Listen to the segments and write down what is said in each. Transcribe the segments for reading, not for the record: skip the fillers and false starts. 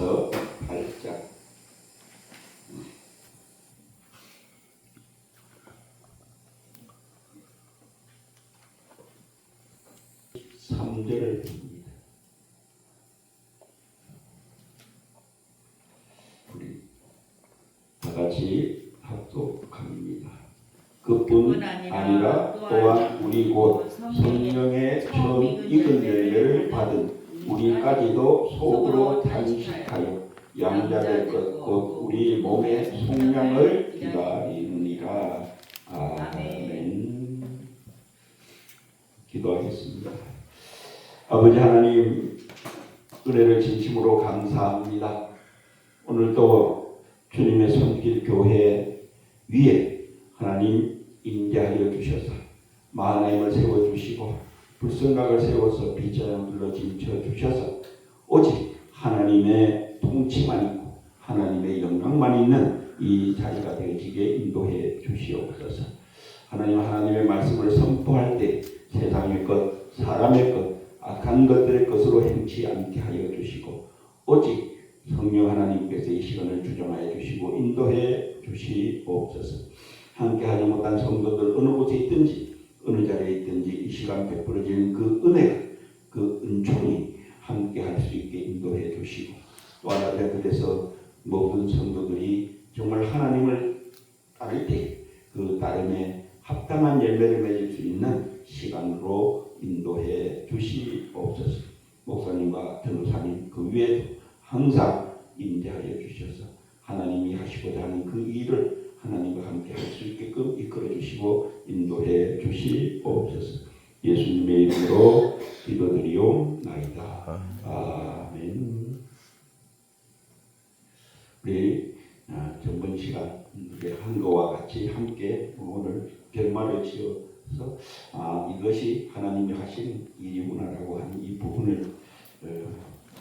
로마서 8장 3절을 봅니다. 우리 다같이 합독합니다. 그뿐 아니라 또한 우리 곧 성령의 처음 익은 열매를 받은 우리까지도 속으로 단식하여 양자될 것 곧 우리 몸의 속량을 기다리느니라. 아멘. 기도하겠습니다. 아버지 하나님, 은혜를 진심으로 감사합니다. 오늘도 주님의 손길 교회 위에 하나님 임재하여 주셔서 마하나임을 세워주시고 불성각을 세워서 비전을 불러 진쳐 주셔서 오직 하나님의 통치만 있고 하나님의 영광만 있는 이 자리가 되어지게 인도해 주시옵소서. 하나님, 하나님의 말씀을 선포할 때 세상의 것, 사람의 것, 악한 것들의 것으로 행치 않게 하여 주시고 오직 성령 하나님께서 이 시간을 주정하여 주시고 인도해 주시옵소서. 함께하지 못한 성도들 어느 곳에 있든지 어느 자리에 있든지 이 시간 베풀어지는 그 은혜가, 그 은총이 함께할 수 있게 인도해 주시고 또 하나 그래서 모든 성도들이 정말 하나님을 따를 때 그 따름에 합당한 열매를 맺을 수 있는 시간으로 인도해 주시옵소서. 목사님과 변호사님 그 위에도 항상 임재하여 주셔서 하나님이 하시고자 하는 그 일을 하나님과 함께 할 수 있게끔 이끌어 주시고 인도해 주시옵소서. 예수님의 이름으로 기도드리옵나이다. 아멘. 우리 전번 시간 한 거와 같이 함께 오늘 결말을 지어서 이것이 하나님이 하신 일이구나라고 하는 이 부분을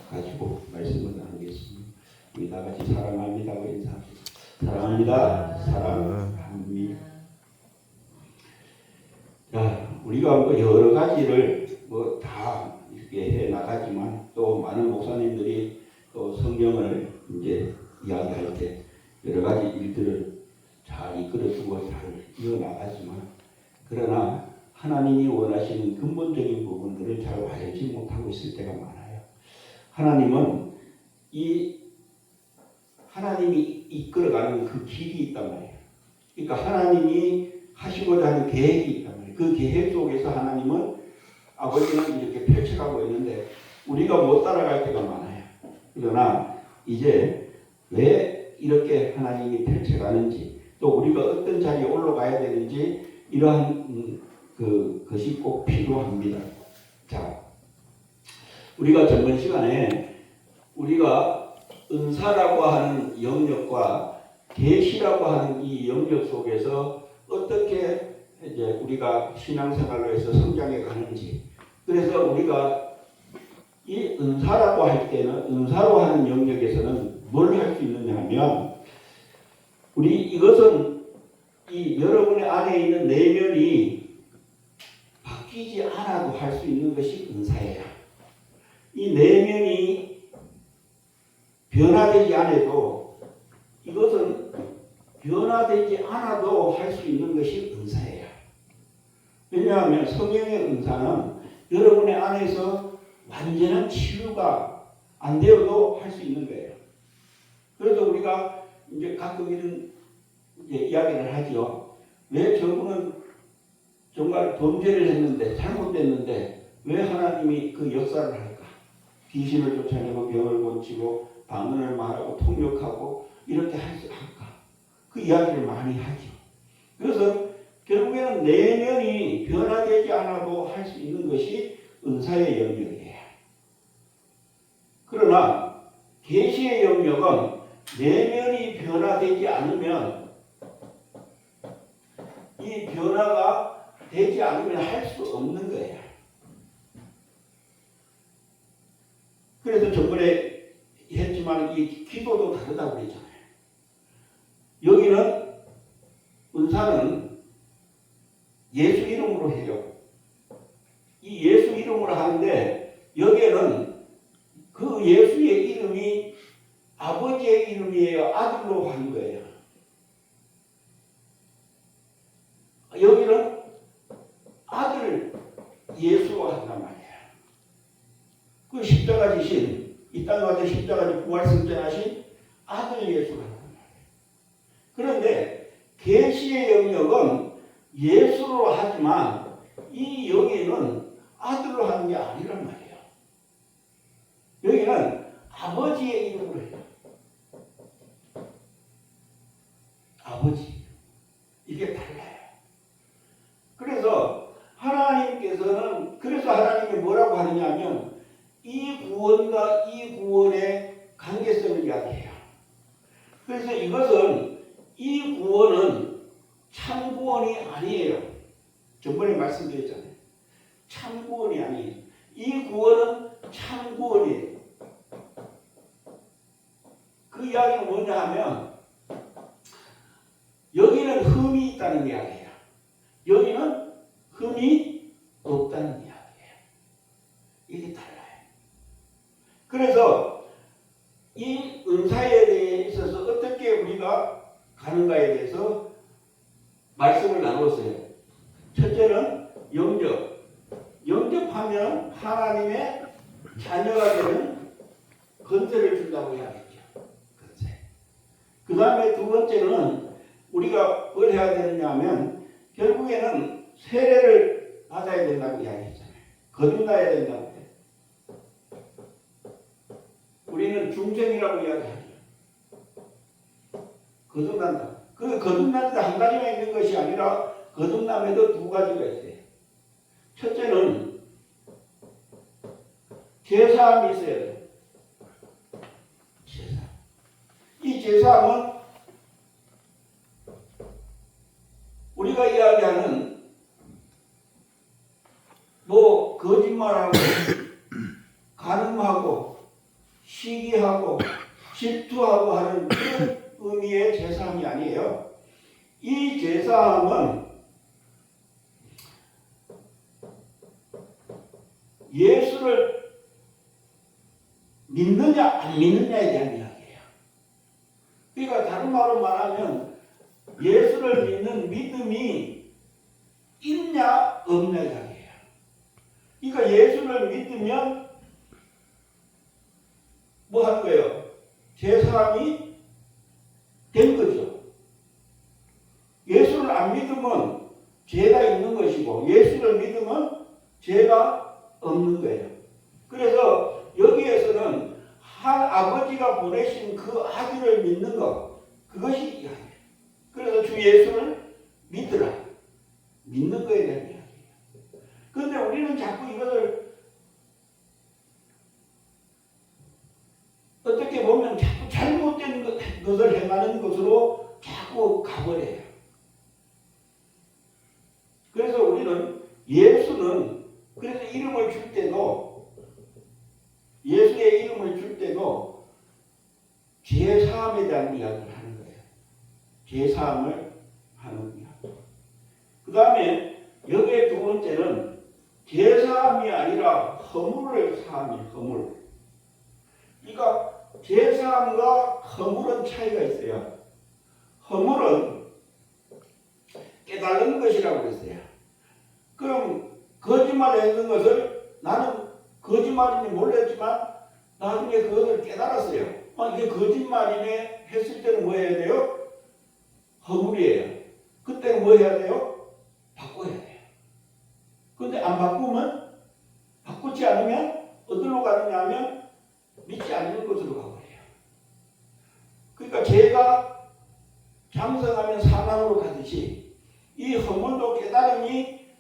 가지고 말씀을 나누겠습니다. 우리 다 같이 사랑합니다고 인사합니다. 사랑합니다. 사랑합니다. 자, 우리가 뭐 여러 가지를 다 이렇게 해 나가지만 또 많은 목사님들이 또 성경을 이제 이야기할 때 여러 가지 일들을 잘 이끌어주고 잘 이어나가지만 그러나 하나님이 원하시는 근본적인 부분들을 잘 알지 못하고 있을 때가 많아요. 하나님은 하나님이 이끌어가는 그 길이 있단 말이에요. 그러니까 하나님이 하시고자 하는 계획이 있단 말이에요. 그 계획 속에서 하나님은 아버지는 이렇게 펼쳐가고 있는데 우리가 못 따라갈 때가 많아요. 그러나 이제 왜 이렇게 하나님이 펼쳐가는지 또 우리가 어떤 자리에 올라가야 되는지 이러한 것이 꼭 필요합니다. 자, 우리가 전번 시간에 우리가 은사라고 하는 영역과 계시라고 하는 이 영역 속에서 어떻게 이제 우리가 신앙생활로 해서 성장해 가는지, 그래서 우리가 이 은사라고 할 때는 은사로 하는 영역에서는 뭘 할 수 있느냐 하면 이것은 이 여러분의 안에 있는 내면이 바뀌지 않아도 할 수 있는 것이 은사예요. 이 내면이 변화되지 않아도 이것은 변화되지 않아도 할 수 있는 것이 은사예요. 왜냐하면 성령의 은사는 여러분의 안에서 완전한 치유가 안 되어도 할 수 있는 거예요. 그래서 우리가 이제 가끔 이런 이야기를 하죠. 왜 저분은 정말 범죄를 했는데 잘못됐는데 왜 하나님이 그 역사를 할까? 귀신을 쫓아내고 병을 고치고 방언을 말하고 통역하고 이렇게 할까? 그 이야기를 많이 하죠. 그래서 결국에는 내면이 변화되지 않아도 할 수 있는 것이 은사의 영역이에요. 그러나 계시의 영역은 내면이 변화되지 않으면 이 변화가 되지 않으면 할 수 없는 거예요. 그래서 저번에 했지만 이 기도도 다르다고 그랬잖아요. 여기는 은사는 예수 이름으로 해요. 이 예수 이름으로 하는데 여기에는 그 예수의 이름이 아버지의 이름이에요? 아들로 한 거예요? 여기는 아들 예수로 한단 말이에요. 그 십자가 지신, 이 땅에 와서 십자가 지 부활 승천하신 아들 예수로 한단 말이에요. 그런데 계시의 영역은 예수로 하지만 이 여기는 아들로 하는 게 아니란 말이에요. 여기는 아버지의 이름으로 해요. 아버지. 이게 달라요. 그래서 하나님께서는, 그래서 하나님이 뭐라고 하느냐 하면 이 구원과 이 구원의 관계성을 이야기해요. 그래서 이것은, 이 구원은 참 구원이 아니에요. 전번에 말씀드렸잖아요. 참 구원이 아니에요. 이 구원은 참 구원이에요. 그 이야기는 뭐냐 하면 여기는 흠이 있다는 이야기예요. 여기는 흠이 없다는 이야기예요. 이게 달라요. 그래서 이 은사에 대해 있어서 어떻게 우리가 가는가에 대해서 말씀을 나눴어요. 첫째는 영접. 영접하면 하나님의 자녀가 되는 건세를 준다고 이야기했죠. 건세. 그 다음에 두 번째는 우리가 뭘 해야 되느냐 하면 결국에는 세례를 받아야 된다고 이야기했잖아요. 거듭나야 된다고. 우리는 중생이라고 이야기하죠. 거듭난다. 그 거듭나는데 한 가지만 있는 것이 아니라 거듭남에도 두 가지가 있어요. 첫째는 제사함이 있어야 돼요. 제사. 이 제사함은 우리가 이야기하는 뭐 거짓말하고 간음하고 시기하고 질투하고 하는 그런 의미의 제사함이 아니에요. 이 제사함은 예수를 믿느냐 안 믿느냐에 대한 이야기예요. 그러니까 다른 말로 말하면 예수를 믿는 믿음이 있냐 없냐 이야기예요. 그러니까 예수를 믿으면 뭐 하는 거예요? 제사함이 된 거죠. 예수를 안 믿으면 죄가 있는 것이고 예수를 믿으면 죄가 없는 거예요. 그래서 여기에서는 아버지가 보내신 그 아들을 믿는 것, 그것이 이야기예요. 그래서 주 예수를 믿으라. 믿는 거에 대한 이야기예요. 그런데 우리는 자꾸 이것을 어떻게 보면 자꾸 잘못된 것을 행하는 것으로 자꾸 가버려요. 그래서 우리는 예수는, 그래서 이름을 줄 때도, 예수의 이름을 줄 때도 제사함에 대한 이야기를 하는 거예요. 제사함을 하는 이야기. 그 다음에 여기에 두 번째는 제사함이 아니라 허물을 사함이에요. 허물. 그러니까 제사함과 허물은 차이가 있어요. 허물은 깨달은 것이라고 그랬어요. 그럼 거짓말을 했는 것을 나는 거짓말인지 몰랐지만 나중에 그것을 깨달았어요. 이게 거짓말이네 했을 때는 뭐 해야 돼요? 허물이에요. 그때는 뭐 해야 돼요? 바꿔야 돼요. 그런데 안 바꾸면, 바꾸지 않으면 어디로 가느냐 하면 믿지 않는 것으로 가버려요. 그러니까 죄가 장성하면 사망으로 가듯이 이 허물도 깨달음이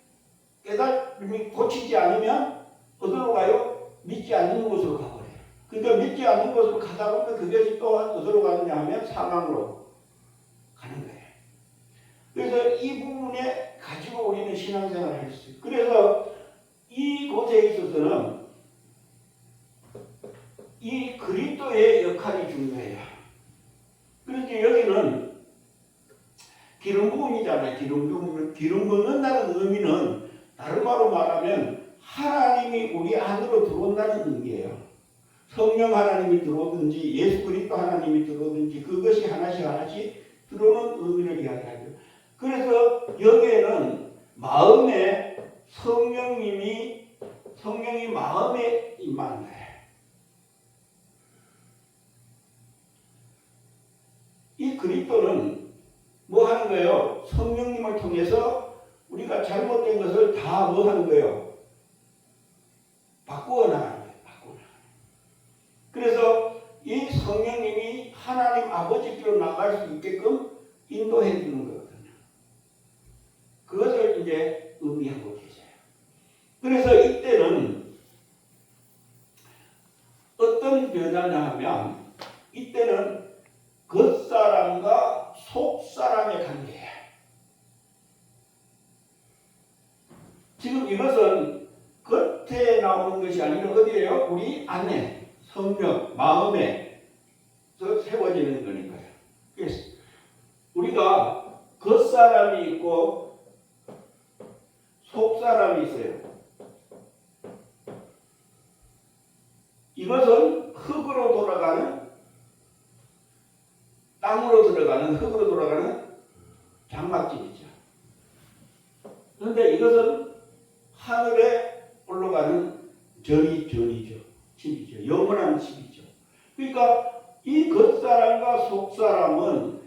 고치지 않으면 어디로 가요? 믿지 않는 곳으로 가버려요. 그러니까 믿지 않는 곳으로 가다 보면 그것이 또한 어디로 가느냐 하면 사망으로 가는 거예요. 그래서 이 부분에 가지고 우리는 신앙생활을 할 수 있어요. 그래서 이곳에 있어서는 이 그리스도의 역할이 중요해요. 그런데 여기는 기름 부음이잖아요. 기름 붓는다는 의미는 다른 말로 말하면 하나님이 우리 안으로 들어온다는 의미예요. 성령 하나님이 들어오든지 예수 그리스도 하나님이 들어오든지 그것이 하나씩 하나씩 들어오는 의미를 이야기하죠. 그래서 여기에는 마음에 성령이 마음에 임하는 거예요. 이 그리스도는 뭐 하는 거예요? 성령님을 통해서 우리가 잘못된 것을 다 뭐 하는 거예요? 바꾸어 나가는 거예요. 그래서 이 성령님이 하나님 아버지께로 나갈 수 있게끔 인도해 주는 거거든요. 그것을 이제 의미하고 계세요. 그래서 이때는 어떤 변화냐 하면 이때는 겉사람과 속사람의 관계예요. 지금 이것은 겉에 나오는 것이 아니라 어디예요? 우리 안에 성령, 마음에 세워지는 거니까요. 그래서 우리가 겉사람이 있고 속사람이 있어요. 이것은 흙으로 돌아가는 땅으로 들어가는 흙으로 돌아가는 장막집이죠. 그런데 이것은 하늘에 올라가는 전이죠. 집이죠. 영원한 집이죠. 그러니까 이 겉사람과 속사람은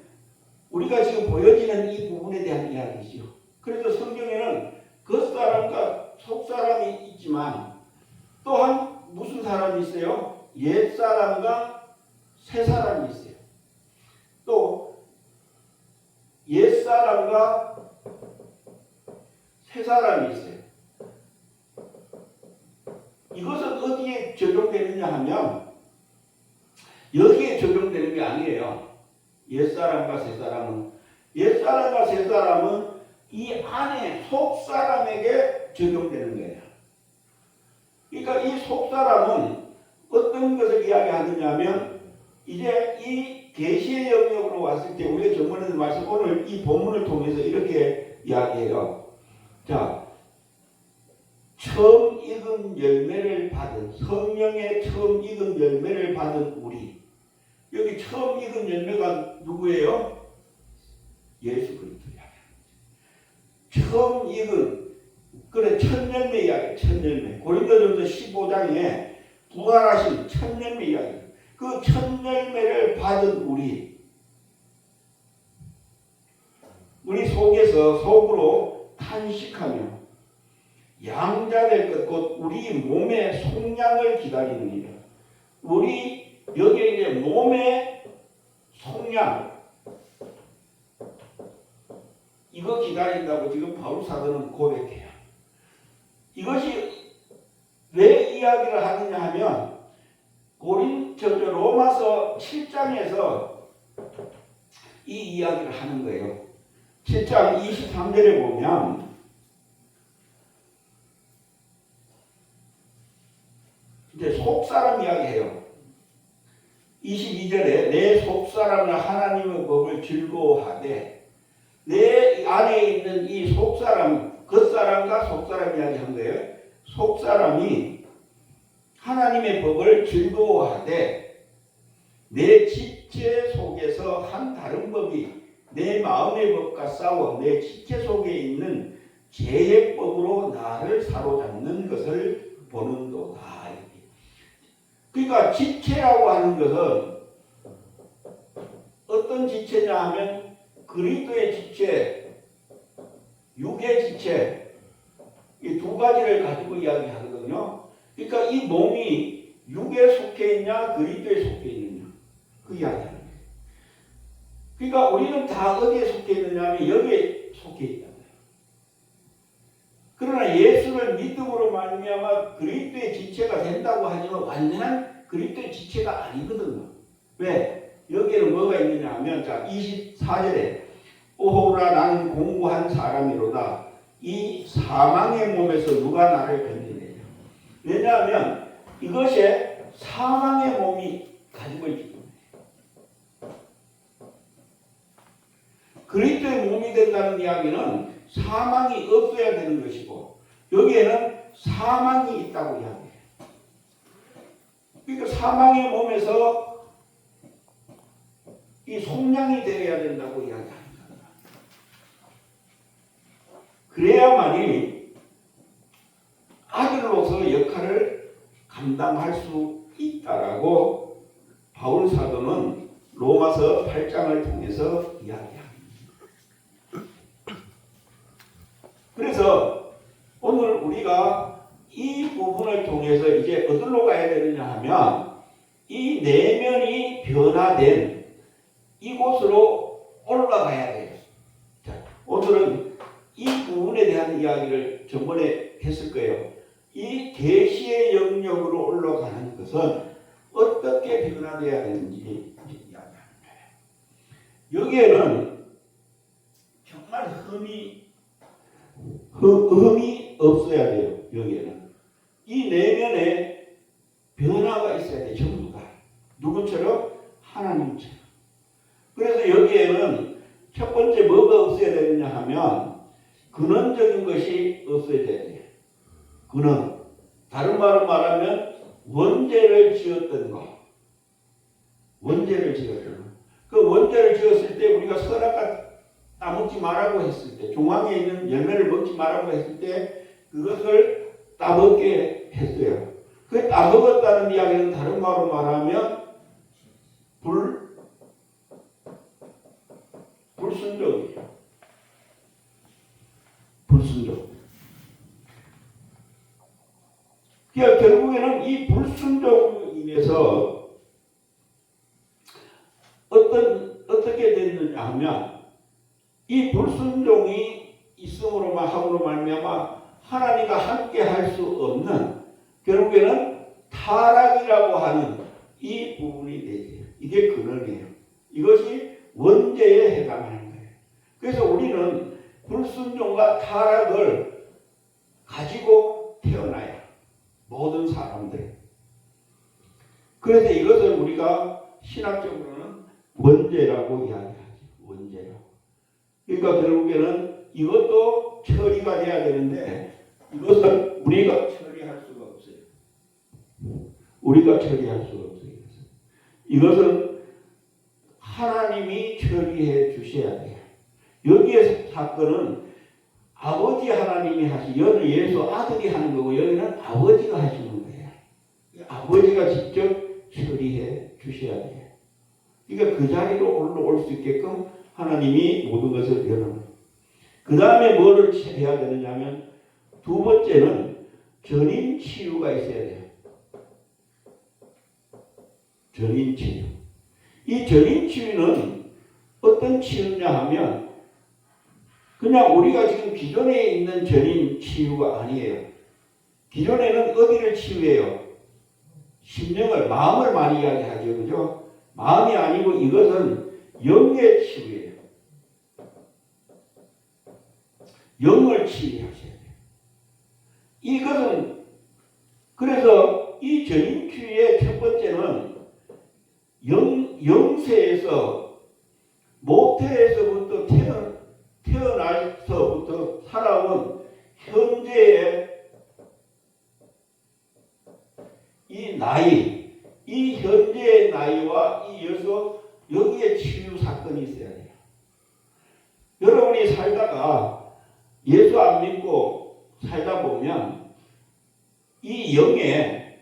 우리가 지금 보여지는 이 부분에 대한 이야기죠. 그래서 성경에는 겉사람과 속사람이 있지만 또한 무슨 사람이 있어요? 옛사람과 새사람이 있어요. 또 옛사람과 새사람이 있어요. 이것은 어디에 적용되느냐 하면 여기에 적용되는 게 아니에요. 옛사람과 새사람은 이 안에 속사람에게 적용되는 거예요. 그러니까 이 속사람은 어떤 것을 이야기하느냐 하면 이제 이 계시의 영역으로 왔을 때 우리가 전번에도 말씀 오늘 이 본문을 통해서 이렇게 이야기해요. 자, 처음 익은 열매를 받은 성령의 처음 익은 열매를 받은 우리 여기 처음 익은 열매가 누구예요? 예수 그리스도 이야기. 처음 익은 그래 첫 열매 이야기. 첫 열매 고린도전서 15장에 부활하신 첫 열매 이야기. 그 첫 열매를 받은 우리 속에서 속으로 탄식하며 양자될 것 곧 우리 몸의 속량을 기다리는 일이야. 우리 여기에 이제 몸의 속량 이거 기다린다고 지금 바울 사도는 고백해요. 이것이 왜 이야기를 하느냐 하면 로마서 7장에서 이 이야기를 하는 거예요. 7장 23절에 보면 이제 속사람 이야기해요. 22절에 내 속사람은 하나님의 법을 즐거워하되 내 안에 있는 이 속사람, 겉사람과 속사람 이야기한 거예요. 속사람이 하나님의 법을 즐거워하되 내 지체 속에서 한 다른 법이 내 마음의 법과 싸워 내 지체 속에 있는 죄의 법으로 나를 사로잡는 것을 보는도다. 그러니까 지체라고 하는 것은 어떤 지체냐 하면 그리스도의 지체, 육의 지체 이 두 가지를 가지고 이야기하거든요. 그러니까 이 몸이 육에 속해 있냐 그리스도에 속해 있느냐 그 이야기하는 거예요. 그러니까 우리는 다 어디에 속해 있느냐 하면 여기에 속해 있다. 그러나 예수를 믿음으로 말미암아 그리스도의 지체가 된다고 하지만 완전한 그리스도의 지체가 아니거든요. 왜? 여기에는 뭐가 있느냐 하면 자 24절에 오호라 나는 공고한 사람이로다. 이 사망의 몸에서 누가 나를 건지느냐. 왜냐하면 이것이 사망의 몸이 가지고 있기 때문에 그리스도의 몸이 된다는 이야기는 사망이 없어야 되는 것이고 여기에는 사망이 있다고 이야기해요. 그러니까 사망의 몸에서 이 속량이 되어야 된다고 이야기합니다. 그래야만이 아들로서 역할을 감당할 수 있다라고 바울 사도는 로마서 8장을 통해서 이야기합니다. 그래서 오늘 우리가 이 부분을 통해서 이제 어디로 가야 되느냐 하면 이 내면이 변화된 이곳으로 올라가야 돼요. 자, 오늘은 이 부분에 대한 이야기를 전번에 했을 거예요. 이 계시의 영역으로 올라가는 것은 어떻게 변화되어야 되는지 이야기합니다. 여기에는 정말 흠이 없어야 돼요. 여기에는 이 내면에 변화가 있어야 돼요. 전부 다 누구처럼? 하나님처럼. 그래서 여기에는 첫 번째 뭐가 없어야 되느냐 하면 근원적인 것이 없어야 돼요. 근원. 다른 말로 말하면 원죄를 지었던 것. 원죄를 지었던 것. 그 원죄를 지었을 때 우리가 선악과 따먹지 말라고 했을 때, 종황에 있는 열매를 먹지 말라고 했을 때 그것을 따먹게 했어요. 그 따먹었다는 이야기는 다른 말로 말하면 불순종이에요. 불순종. 그러니까 결국에는 이 불순종으로 인해서 어떻게 됐느냐 하면 이 불순종이 있음으로만 함으로 말미암아 하나님과 함께 할 수 없는 결국에는 타락이라고 하는 이 부분이 되죠. 이게 근원이에요. 이것이 원죄에 해당하는 거예요. 그래서 우리는 불순종과 타락을 가지고 태어나요. 모든 사람들. 그래서 이것을 우리가 신학적으로는 원죄라고 이야기하죠. 원죄라고. 그러니까 결국에는 이것도 처리가 돼야 되는데 이것은 우리가 처리할 수가 없어요. 우리가 처리할 수가 없어요. 이것은 하나님이 처리해 주셔야 돼요. 여기에 사건은 아버지 하나님이 여기는 예수 아들이 하는 거고 여기는 아버지가 하시는 거예요. 아버지가 직접 처리해 주셔야 돼요. 그러니까 그 자리로 올라올 수 있게끔 하나님이 모든 것을 여는. 그 다음에 뭐를 해야 되느냐 하면 두 번째는 전인 치유가 있어야 돼요. 전인 치유. 이 전인 치유는 어떤 치유냐 하면 그냥 우리가 지금 기존에 있는 전인 치유가 아니에요. 기존에는 어디를 치유해요? 심령을, 마음을 많이 이야기하죠. 그죠? 마음이 아니고 이것은 영의 치유예요. 영을 치유하셔야 돼요. 이것은 그래서 이 전인 치유의 첫 번째는 영세에서 모태에서부터 태어나서부터 살아온 현재의 이 나이, 이 현재의 나이와 여기에 치유 사건이 있어야 돼요. 여러분이 살다가 예수 안 믿고 살다 보면 이 영에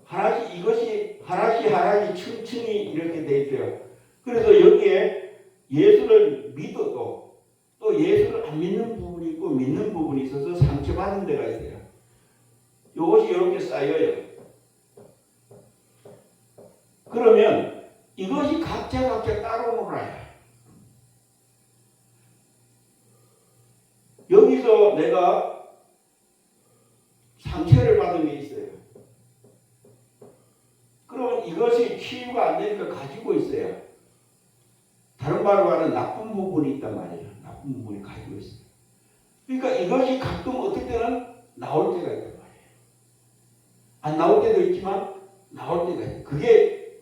하나씩 이것이 하나씩 층층이 이렇게 돼 있어요. 그래서 여기에 예수를 믿어도 또 예수를 안 믿는 부분이 있고 믿는 부분이 있어서 상처받는 데가 있어요. 이것이 이렇게 쌓여요. 그러면 이것이 각자 따로 놀아요. 여기서 내가 상처를 받은 게 있어요. 그러면 이것이 치유가 안 되니까 가지고 있어요. 다른 말로 말하면 나쁜 부분이 있단 말이에요. 나쁜 부분이 가지고 있어요. 그러니까 이것이 가끔 어떨 때는 나올 때가 있단 말이에요. 안 나올 때도 있지만 나올 때가 있어요. 그게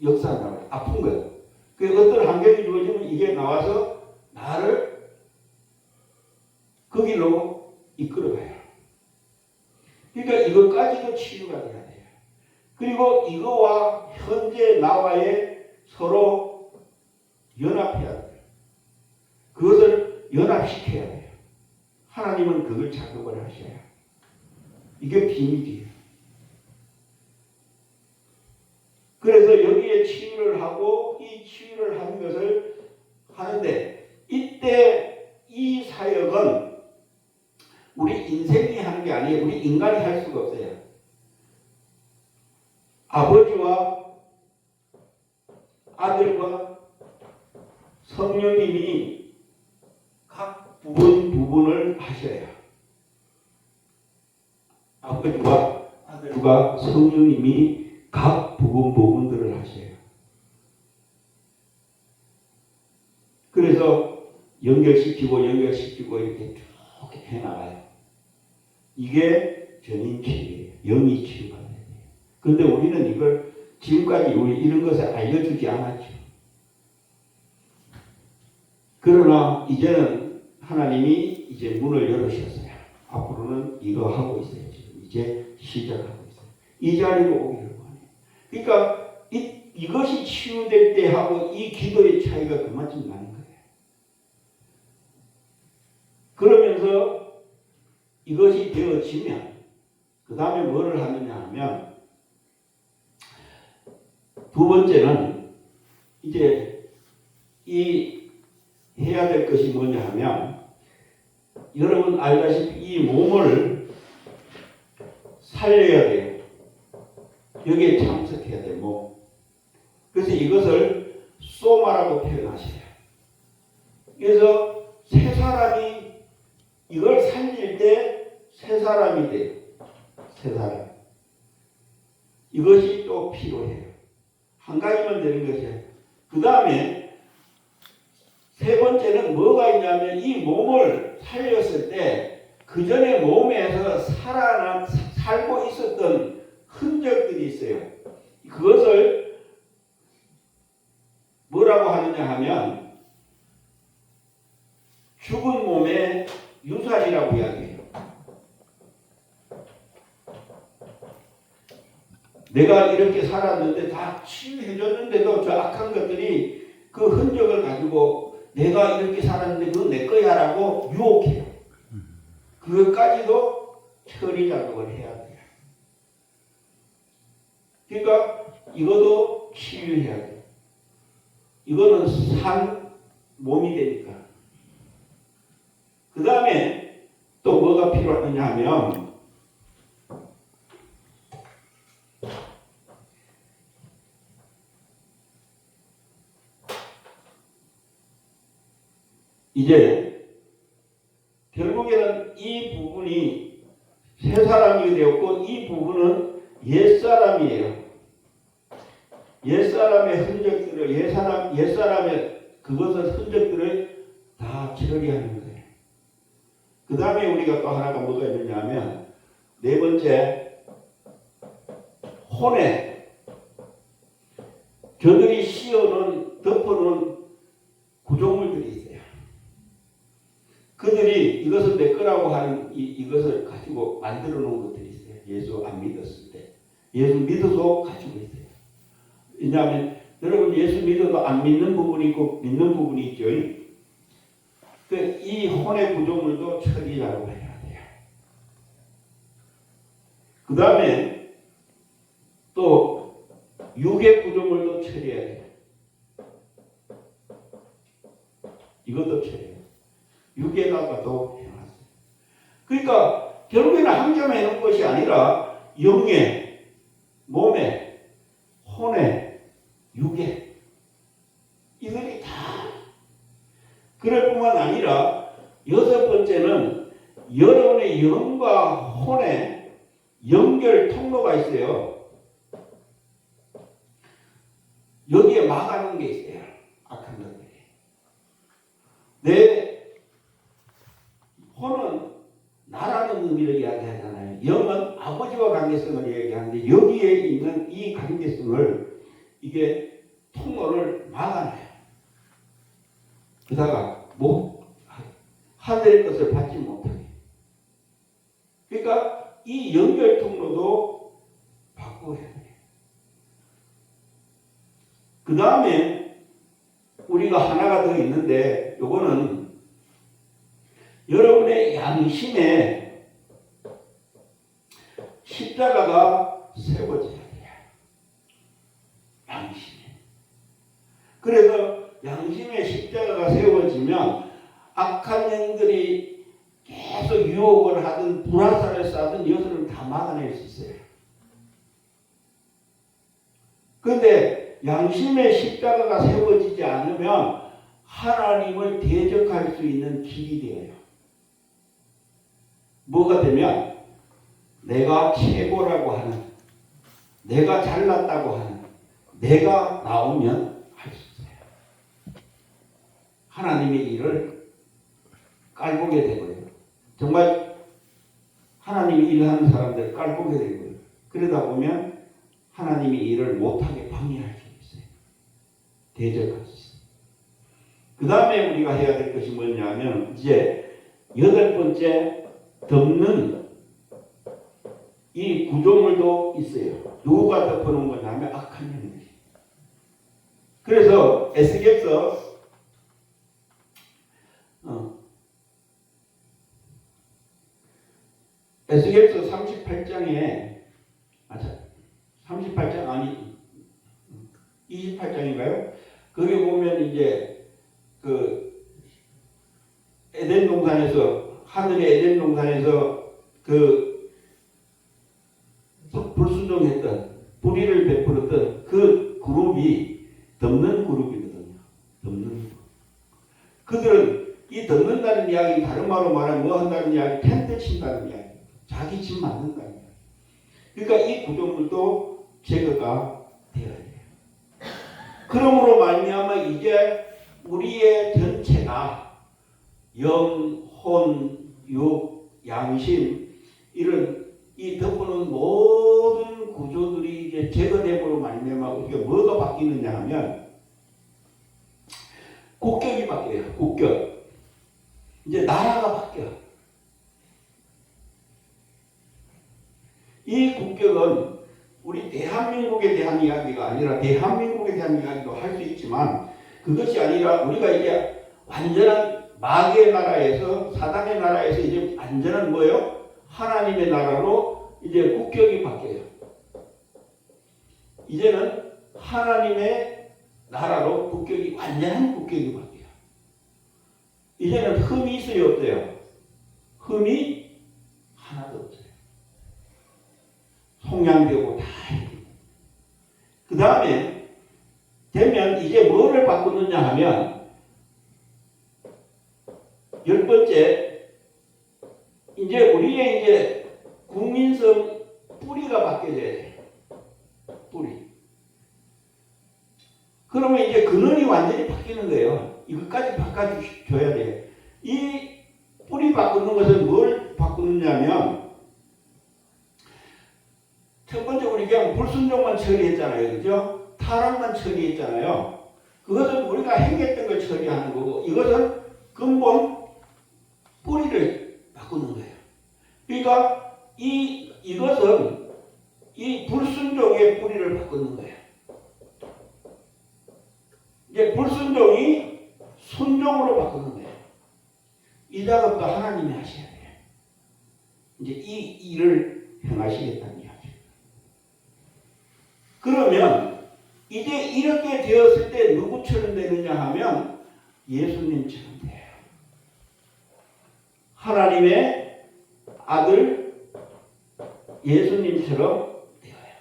역사란 말이에요. 아픈 거예요. 그 어떤 환경이 주어지면 이게 나와서 나를 그 길로 이끌어가요. 그러니까 이것까지도 치유가 돼야 돼요. 그리고 이거와 현재 나와의 서로 연합해야 돼요. 그것을 연합시켜야 돼요. 하나님은 그걸 작업을 하셔야. 이게 비밀이에요. 그래서 여기에 치유를 하고 이 치유를 하는 것을 하는데 이때 이 사역은 우리 인생이 하는 게 아니에요. 우리 인간이 할 수가 없어요. 아버지와 아들과 성령님이 각 부분을 하셔야. 아버지와 아들과 성령님이 각 부분들을 하셔요. 그래서 연결시키고 이렇게 쭉 해나가요. 이게 전인 치유예요. 영이 치유가 돼요. 그런데 우리는 이걸 지금까지 우리 이런 것을 알려주지 않았죠. 그러나 이제는 하나님이 이제 문을 열으셨어요. 앞으로는 이거 하고 있어요. 지금 이제 시작하고 있어요. 이 자리로 오기를 원해요. 그러니까 이것이 치유될 때 하고 이 기도의 차이가 그만큼 나는 거예요. 그러면서 이것이 되어지면 그 다음에 뭐를 하느냐 하면 두 번째는 이제 이 해야 될 것이 뭐냐 하면 여러분 알다시피 이 몸을 살려야 돼요. 여기에 참석해야 돼요. 몸. 그래서 이것을 소마라고 표현하셔요. 그래서 새 사람이 이걸 살릴 때 새 사람이 돼요. 새 사람. 이것이 또 필요해요. 한 가지만 되는 것이에요. 그 다음에 세 번째는 뭐가 있냐면 이 몸을 살렸을 때 그 전에 몸에서 살고 있었던 흔적들이 있어요. 그것을 뭐라고 하느냐 하면 죽은 몸의 유산이라고 이야기해요. 내가 이렇게 살았는데 다 치유해줬는데도 저 악한 것들이 그 흔적을 가지고 내가 이렇게 살았는데 그건 내 거야 라고 유혹해요. 그것까지도 처리 작업을 해야 돼요. 그러니까 이것도 치유해야 돼요. 이거는 산 몸이 되니까. 그 다음에 또 뭐가 필요하냐 하면 이제 결국에는 이 부분이 새 사람이 되었고 이 부분은 옛 사람이에요. 옛 사람의 흔적들을 옛 사람의 그것을 흔적들을 다 처리하는 거예요. 그 다음에 우리가 또 하나가 뭐가 있느냐면 네 번째 혼에 저들이 씌워놓은 덮어놓은 구조물들이 있어요. 그들이 이것은 내 거라고 하는 이것을 가지고 만들어 놓은 것들이 있어요. 예수 안 믿었을 때. 예수 믿어도 가지고 있어요. 왜냐하면 여러분 예수 믿어도 안 믿는 부분이 있고 믿는 부분이 있죠. 이 혼의 구조물도 처리하라고 해야 돼요. 그 다음에 또 육의 구조물도 처리해야 돼요. 이것도 처리해요. 육에다가도 해놨어요. 그러니까 결국에는 한 점에 해놓은 것이 아니라 영에, 몸에, 혼에, 육에 이들이 다 그럴 뿐만 아니라 여섯 번째는 여러분의 영과 혼의 연결 통로가 있어요. 여기에 막아놓은 게 있어요. 악한 것들이. 내 혼은 나라는 의미를 이야기하잖아요. 영은 아버지와 관계성을 이야기하는데 여기에 있는 이 관계성을 이게 통로를 막아놔요. 그다가 하늘의 것을 받지 못하게. 그러니까 이 연결 통로도 바꾸어야 돼요. 그 다음에 우리가 하나가 더 있는데 요거는 여러분의 양심에 십자가가 세워져야 돼요. 양심에. 그래서 양심에 십자가가 세워지면 악한 영들이 계속 유혹을 하든 불화살을 쏴든 이것을 다 막아낼 수 있어요. 그런데 양심의 십자가가 세워지지 않으면 하나님을 대적할 수 있는 길이 되어요. 뭐가 되면 내가 최고라고 하는, 내가 잘났다고 하는, 내가 나오면 할 수 있어요. 하나님의 일을 깔보게 되고요. 정말 하나님이 일하는 사람들 깔보게 되고요. 그러다 보면 하나님이 일을 못하게 방해할 수 있어요. 대적할 수 있어요. 그 다음에 우리가 해야 될 것이 뭐냐면 이제 여덟 번째 덮는 이 구조물도 있어요. 누가 덮어놓은 거냐면 악한 영들. 그래서 에스겔서 에스겔서 38장에 38장 아니 28장인가요? 거기 보면 이제 그 에덴 동산에서 하늘의 에덴 동산에서 그 불순종했던 불의를 베풀었던 그 그룹이 덮는 그룹이거든요. 덮는 그룹. 그들은 이 덮는다는 이야기 다른 말로 말하면 뭐 한다는 이야기 텐트 친다는 이야기. 자기 집 만든다는 이야기. 그러니까 이 구조물도 제거가 되어야 돼요. 그러므로 말미암아 이제 우리의 전체가 영, 혼, 육, 양심 이런 이 덮어놓은 모든 구조들이 이제 제거됨으로 말미암아 이게 뭐가 바뀌느냐 하면 국격이 바뀌어요. 국격. 이제 나라가 바뀌어. 이 국격은 우리 대한민국에 대한 이야기가 아니라 대한민국에 대한 이야기도 할 수 있지만 그것이 아니라 우리가 이제 완전한 마귀의 나라에서 사단의 나라에서 이제 완전한 뭐예요? 하나님의 나라로 이제 국격이 바뀌어요. 이제는 하나님의 나라로 국격이 완전한 국격이 바뀌어요. 이제는 흠이 있어요, 없어요? 흠이 하나도 없어요. 속량되고 다 해요. 그 다음에 되면 이제 뭐를 바꾸느냐 하면 열 번째 이제 우리의 이제 국민성 뿌리가 바뀌어야 돼요. 뿌리. 그러면 이제 근원이 완전히 바뀌는 거예요. 이것까지 바꿔줘야 돼요. 이 뿌리 바꾸는 것은 뭘 바꾸느냐면 첫 번째 우리 그냥 불순종만 처리했잖아요. 그죠? 타락만 처리했잖아요. 그것은 우리가 행했던 걸 처리하는 거고 이것은 근본 뿌리를 바꾸는 거예요. 그러니까 이것은 이 불순종의 뿌리를 바꾸는 거예요. 이제 불순종이 순종으로 바꾸는 거예요. 이 작업도 하나님이 하셔야 돼요. 이제 이 일을 행하시겠다는 이야기죠. 그러면 이제 이렇게 되었을 때 누구처럼 되느냐 하면 예수님처럼 돼요. 하나님의 아들 예수님처럼 되어요.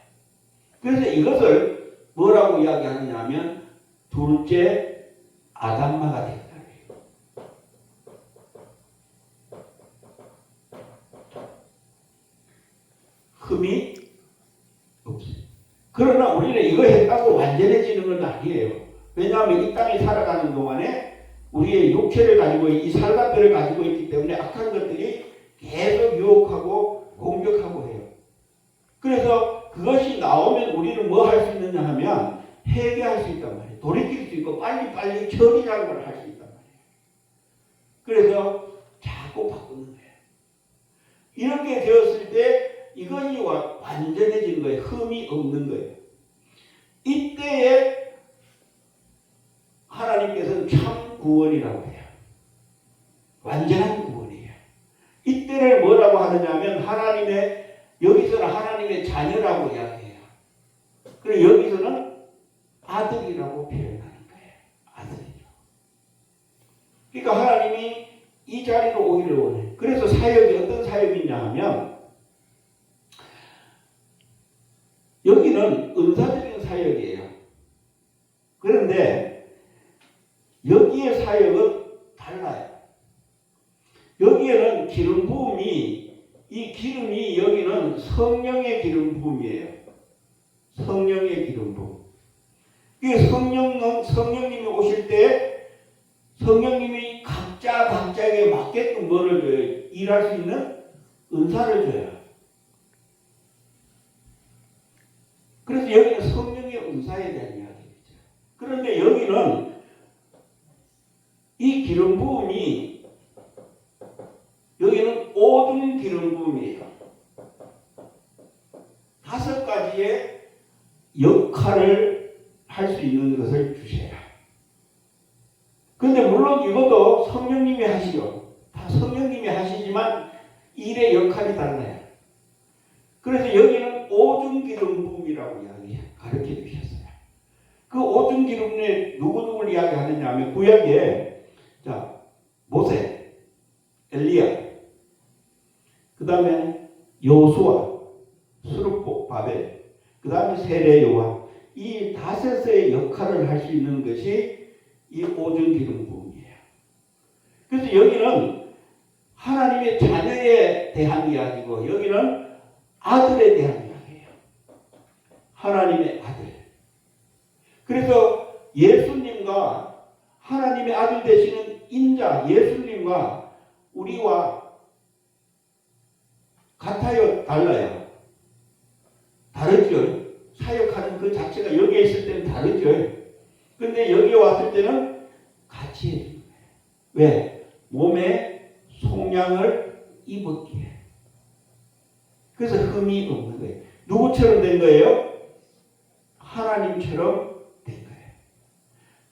그래서 이것을 뭐라고 이야기하느냐 하면 둘째 아담마가 되었다. 흠이 없어요. 그러나 우리는 이거 했다고 완전해지는 건 아니에요. 왜냐하면 이 땅에 살아가는 동안에 우리의 육체를 가지고 이 살갑들을 가지고 있기 때문에 악한 것들이 계속 유혹하고 공격하고 해요. 그래서 그것이 나오면 우리는 뭐 할 수 있느냐 하면 회개할 수 있단 말이에요. 돌이킬 수 있고 빨리빨리 처리 작업을 할 수 있단 말이에요. 그래서 자꾸 바꾸는 거예요. 이렇게 되었을 때 이것이 완전해진 거예요. 흠이 없는 거예요. 이때에 하나님께서는 참 구원이라고 해요. 완전한 구원이에요. 이때를 뭐라고 하느냐면 여기서는 하나님의 자녀라고 이야기해요. 그리고 여기서는 아들이라고 표현하는 거예요. 아들이죠. 그러니까 하나님이 이 자리로 오기를 원해요. 그래서 사역이 어떤 사역이냐 하면 여기는 은사적인 사역이에요. 그런데 여기의 사역은 달라요. 여기에는 기름 부음이 이 기름이 여기는 성령의 기름 부음이에요. 성령의 기름 부음. 이 성령님이 오실 때 성령님이 각자에게 맞게끔 뭐를 줘요? 일할 수 있는 은사를 줘요. 그래서 여기는 성령의 은사에 대한 이야기죠. 그런데 여기는 이 기름 부음이 여기는 오중 기름 부음이에요. 5가지의 역할을 할 수 있는 것을 주셔요. 근데 물론 이것도 성령님이 하시죠. 다 성령님이 하시지만 일의 역할이 달라요. 그래서 여기는 오중 기름 부음이라고 가르쳐 주셨어요. 그 오중 기름에 누구를 이야기하느냐 하면 구약에 모세, 엘리야, 그 다음에 여호수아, 수르복, 바벨, 그 다음에 세례 요한, 이 5의 역할을 할 수 있는 것이 이 오중 기름 부음이에요. 그래서 여기는 하나님의 자녀에 대한 이야기고 여기는 아들에 대한 이야기예요. 하나님의 아들. 그래서 예수님과 하나님의 아들 되시는 인자 예수님과 우리와 같아요? 달라요? 다르죠? 사역하는 그 자체가 여기에 있을 때는 다르죠? 근데 여기에 왔을 때는 같이 해주는 거예요. 왜? 몸에 속량을 입었기에. 그래서 흠이 없는 거예요. 누구처럼 된 거예요? 하나님처럼 된 거예요.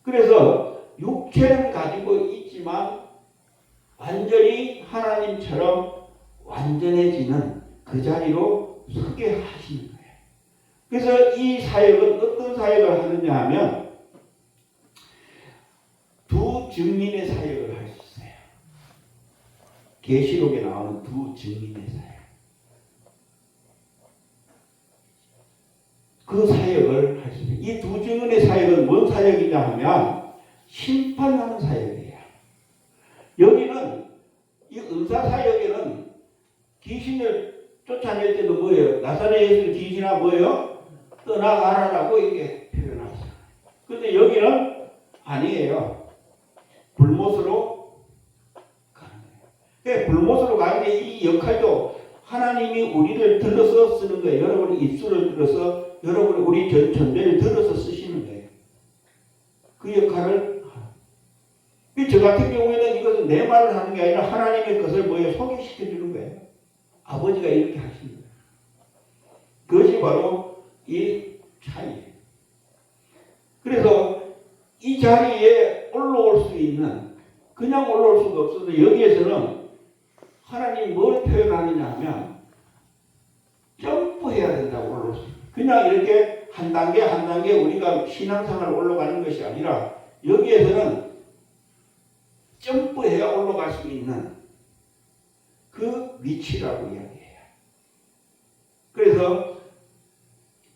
그래서 육체는 가지고 있지만 완전히 하나님처럼 완전해지는 그 자리로 서게 하시는 거예요. 그래서 이 사역은 어떤 사역을 하느냐 하면 두 증인의 사역을 할 수 있어요. 계시록에 나오는 두 증인의 사역. 그 사역을 할 수 있어요. 이 두 증인의 사역은 뭔 사역이냐 하면 심판하는 사역이에요. 여기는 이 은사 사역에는 귀신을 쫓아낼 때도 뭐예요? 나사렛 예수를 귀신아 뭐예요? 떠나가라라고 이렇게 표현하죠. 그런데 여기는 아니에요. 불못으로 가는 거예요. 그러니까 불못으로 가는데 이 역할도 하나님이 우리를 들어서 쓰는 거예요. 여러분의 입술을 들어서 여러분의 우리 전대를 들어서 쓰시는 거예요. 그 역할을 저 같은 경우에는 이것은 내 말을 하는 게 아니라 하나님의 것을 뭐예요? 소개시켜 주는 거예요. 아버지가 이렇게 하시는 거예요. 그것이 바로 이 차이예요. 그래서 이 자리에 올라올 수 있는 그냥 올라올 수가 없어서 여기에서는 하나님이 뭘 표현하느냐 하면 점프해야 된다고 올라올 수 있어요. 그냥 이렇게 한 단계 한 단계 우리가 신앙생활 올라가는 것이 아니라 여기에서는 점프해야 올라갈 수 있는 그 위치라고 이야기해요. 그래서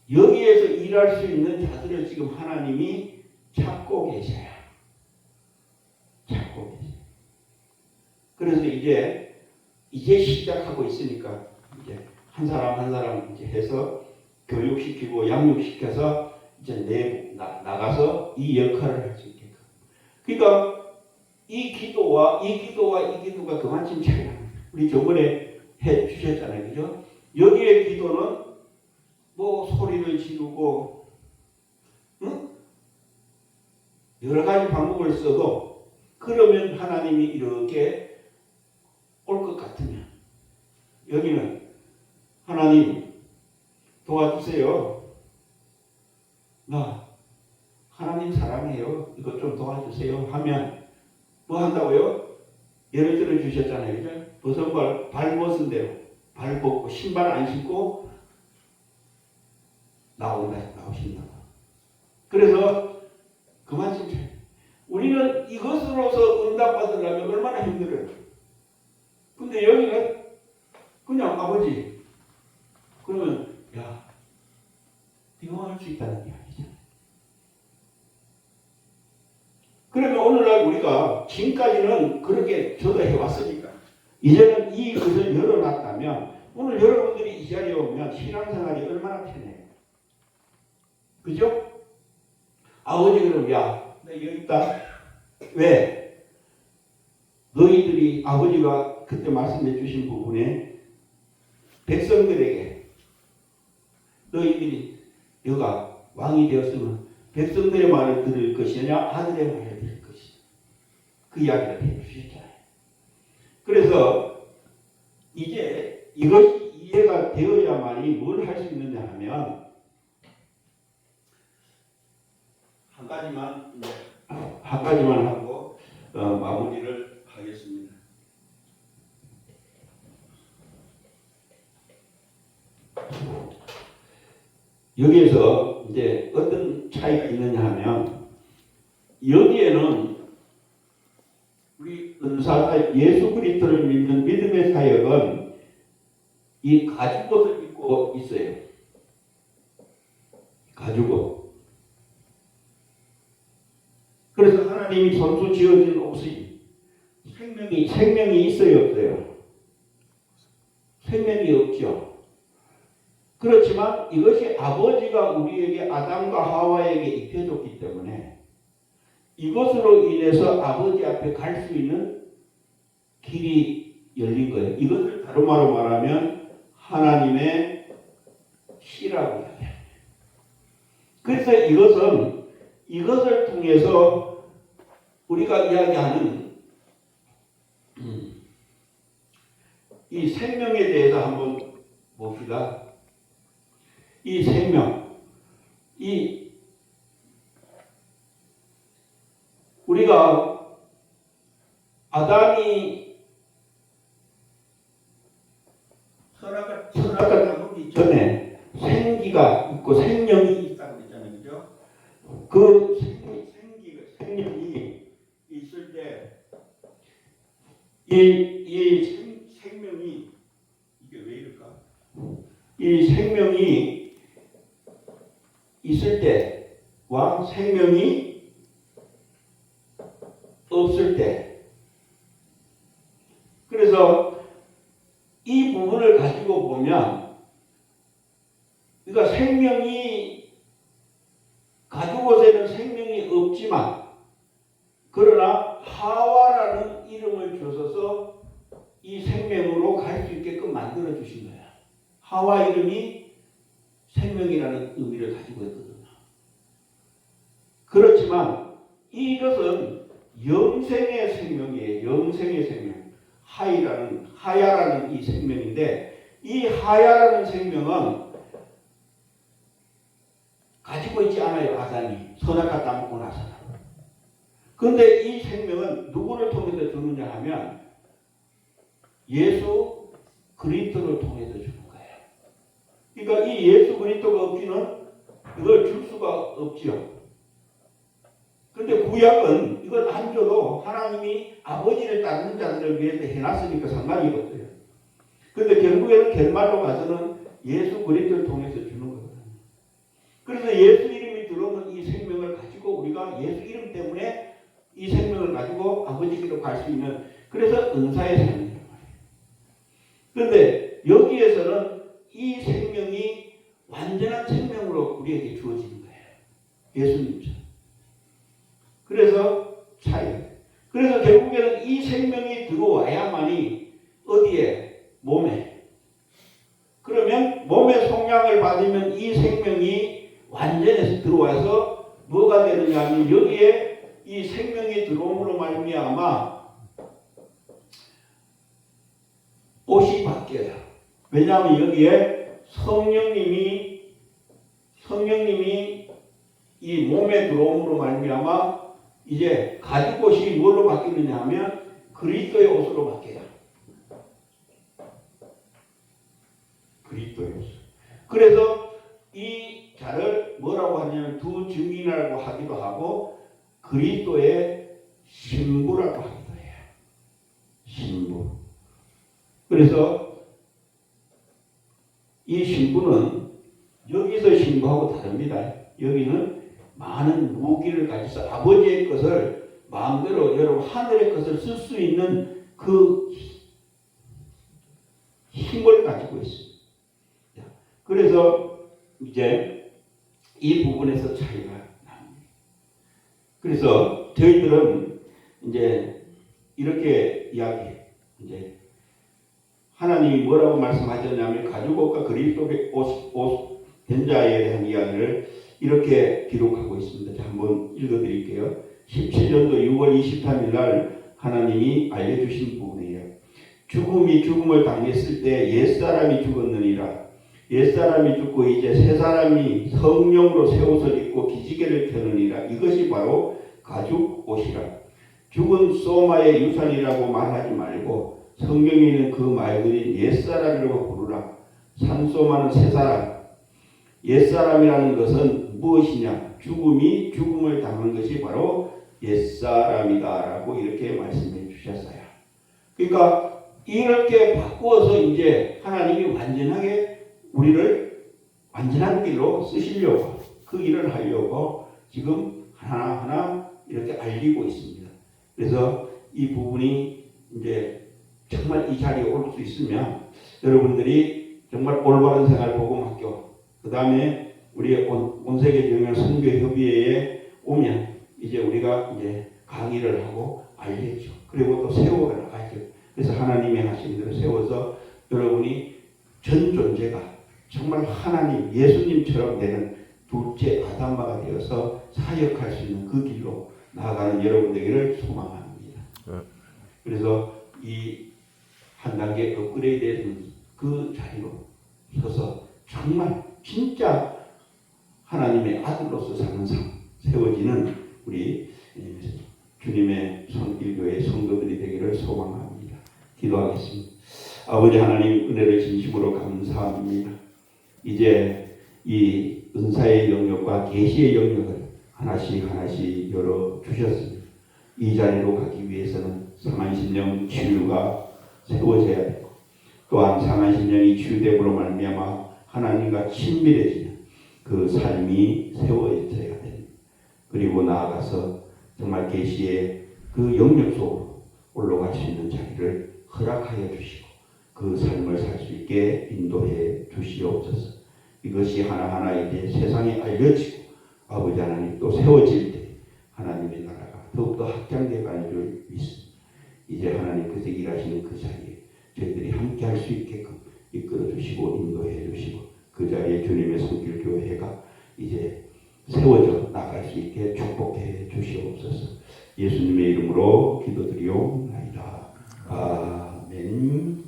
여기에서 일할 수 있는 자들을 지금 하나님이 찾고 계셔요. 찾고 계셔요. 그래서 이제 시작하고 있으니까 이제 한 사람 한 사람 이제 해서 교육시키고 양육시켜서 이제 나가서 이 역할을 할 수 있게끔. 그러니까 이 기도가 그만큼 차이가 납니다. 우리 저번에 해 주셨잖아요. 그죠? 여기의 기도는 뭐 소리를 지르고 여러 가지 방법을 써도 그러면 하나님이 이렇게 올 것 같으면 여기는 하나님 도와주세요. 나 하나님 사랑해요. 이것 좀 도와주세요. 하면 뭐 한다고요? 예를 들어 주셨잖아요. 그죠? 벗은 발 벗은 대로 발 벗고 신발 안 신고 나오신다고. 그래서 그만 칭찬. 우리는 이것으로서 응답받으려면 얼마나 힘들어요. 근데 여기는 그냥 아버지. 그러면 야, 이용할 수 있다는 이야기죠. 그러면 오늘날 우리가 지금까지는 그렇게 저도 해왔으니까 이제는 이 것을 열어놨다면 오늘 여러분들이 이 자리에 오면 신앙생활이 얼마나 편해요. 그죠? 아버지 그럼 야, 나 여기 있다. 왜? 너희들이 아버지가 그때 말씀해 주신 부분에 백성들에게 너희들이 너가 왕이 되었으면 백성들의 말을 들을 것이냐 아들의 말을 들을 것이냐 그 이야기를 해주셨잖아요. 그래서 이제 이것이 이해가 되어야만이 뭘 할 수 있느냐 하면 한 가지만 하고 마무리를 하겠습니다. 여기에서 이제 어떤 차이가 있느냐 하면 여기에는 우리 은사 예수 그리스도를 믿는 믿음의 사역은 이 가죽옷을 입고 있어요. 가죽옷. 그래서 하나님이 손수 지어진 옷이 생명이 있어요, 없어요? 생명이 없죠. 그렇지만 이것이 아버지가 우리에게 아담과 하와에게 입혀줬기 때문에 이것으로 인해서 아버지 앞에 갈 수 있는 길이 열린 거예요. 이것을 다른 말로 말하면 하나님의 씨라고 이야기합니다. 그래서 이것을 통해서 우리가 이야기하는 이 생명에 대해서 한번 봅시다. 이 생명, 우리가 아담이 선악과 나누기 전에 생기가 있고 생명이 있다고 그랬잖아요. 그죠? 그 생명이 있을 때 이 생명이 이게 왜 이럴까? 이 생명이 있을 때와 생명이 없을 때, 그래서 이 부분을 가지고 보면, 그러니까 가죽옷에는 생명이 없지만, 그러나 하와라는 이름을 주셔서 이 생명으로 갈 수 있게끔 만들어 주신 거예요. 하와 이름이 생명이라는 의미를 가지고 있거든요. 그렇지만 이것은 영생의 생명이에요. 영생의 생명. 하야라는 이 생명인데 이 하야라는 생명은 가지고 있지 않아요. 아담이 선악과 따먹고 나서는. 그런데 이 생명은 누구를 통해서 주느냐 하면 예수 그리스도를 통해서 주는 거예요. 그러니까 이 예수 그리스도가 없이는 이걸 줄 수가 없지요. 그런데 구약은 이걸 안 줘도 하나님이 아버지를 따르는 자들을 위해서 해놨으니까 상관이 없어요. 그런데 결국에는 결말로 가서는 예수 그리스도를 통해서 주는 거거든요. 그래서 예수 이름이 들어오는 이 생명을 가지고 우리가 예수 이름 때문에 이 생명을 가지고 아버지께로 갈 수 있는, 그래서 은사의 삶이란 말이에요. 그런데 여기에서는 이 생명이 완전한 생명으로 우리에게 주어지는 거예요. 예수님처럼. 그래서 차이. 그래서 결국에는 이 생명이 들어와야만이 어디에? 몸에. 그러면 몸의 속량을 받으면 이 생명이 완전해서 들어와서 뭐가 되느냐 하면 여기에 이 생명이 들어옴으로 말미암아 옷이 바뀌어요. 왜냐하면 여기에 성령님이 이 몸에 들어옴으로 말미암아 이제 가죽 옷이 뭘로 바뀌느냐 하면 그리스도의 옷으로 바뀌어요. 그리스도의 옷. 그래서 이 자를 뭐라고 하냐면 두 증인이라고 하기도 하고 그리스도의 신부라고 하기도 해요. 신부. 그래서 이 신부는 여기서 신부하고 다릅니다. 여기는 많은 무기를 가지서 아버지의 것을 마음대로 여러분 하늘의 것을 쓸 수 있는 그 힘을 가지고 있습니다. 그래서 이제 이 부분에서 차이가 납니다. 그래서 저희들은 이제 이렇게 이야기해요. 이제 하나님이 뭐라고 말씀하셨냐면 가죽옷과 그리스도의 옷 된 자에 대한 이야기를 이렇게 기록하고 있습니다. 자, 한번 읽어드릴게요. 17년도 6월 23일 날 하나님이 알려주신 부분이에요. 죽음이 죽음을 당했을 때 옛사람이 죽었느니라. 옛사람이 죽고 이제 새사람이 성령으로 새 옷을 입고 기지개를 펴느니라. 이것이 바로 가죽 옷이라. 죽은 소마의 유산이라고 말하지 말고 성경에 있는 그 말들이 옛사람이라고 부르라. 산소마는 새사람. 옛사람이라는 것은 무엇이냐? 죽음이 죽음을 당한 것이 바로 옛사람이다라고 이렇게 말씀해 주셨어요. 그러니까 이렇게 바꾸어서 이제 하나님이 완전하게 우리를 완전한 길로 쓰시려고 그 일을 하려고 지금 하나하나 이렇게 알리고 있습니다. 그래서 이 부분이 이제 정말 이 자리에 올 수 있으면 여러분들이 정말 올바른 생활 복음학교 그 다음에 우리 온세계 정령 선교협의회에 오면 이제 우리가 이제 강의를 하고 알겠죠. 그리고 또 세워 나가죠. 그래서 하나님이 하신 대로 세워서 여러분이 전 존재가 정말 하나님 예수님처럼 되는 둘째 아담마가 되어서 사역할 수 있는 그 길로 나아가는 여러분 되기를 소망합니다. 그래서 이 한 단계 업그레이드된 그 자리로 서서 정말 진짜 하나님의 아들로서 사는 삶 세워지는 우리 주님의 손길교회 성도들이 되기를 소망합니다. 기도하겠습니다. 아버지 하나님 은혜를 진심으로 감사합니다. 이제 이 은사의 영역과 계시의 영역을 하나씩 열어 주셨습니다. 이 자리로 가기 위해서는 상한심령 치유가 세워져야 되고 또한 상한심령이 치유됨으로 말미암아 하나님과 친밀해지는 그 삶이 세워져야 됩니다. 그리고 나아가서 정말 계시의 그 영역 속으로 올라갈 수 있는 자리를 허락하여 주시고 그 삶을 살 수 있게 인도해 주시옵소서. 이것이 하나하나 이제 세상에 알려지고 아버지 하나님 또 세워질 때 하나님의 나라가 더욱더 확장되어 가는 줄 믿습니다. 이제 하나님께서 일하시는 그 자리에 저희들이 함께 할 수 있게끔 이끌어 주시고 인도해 주시고 그 자리에 주님의 손길 교회가 이제 세워져 나갈 수 있게 축복해 주시옵소서. 예수님의 이름으로 기도드리옵나이다. 아멘.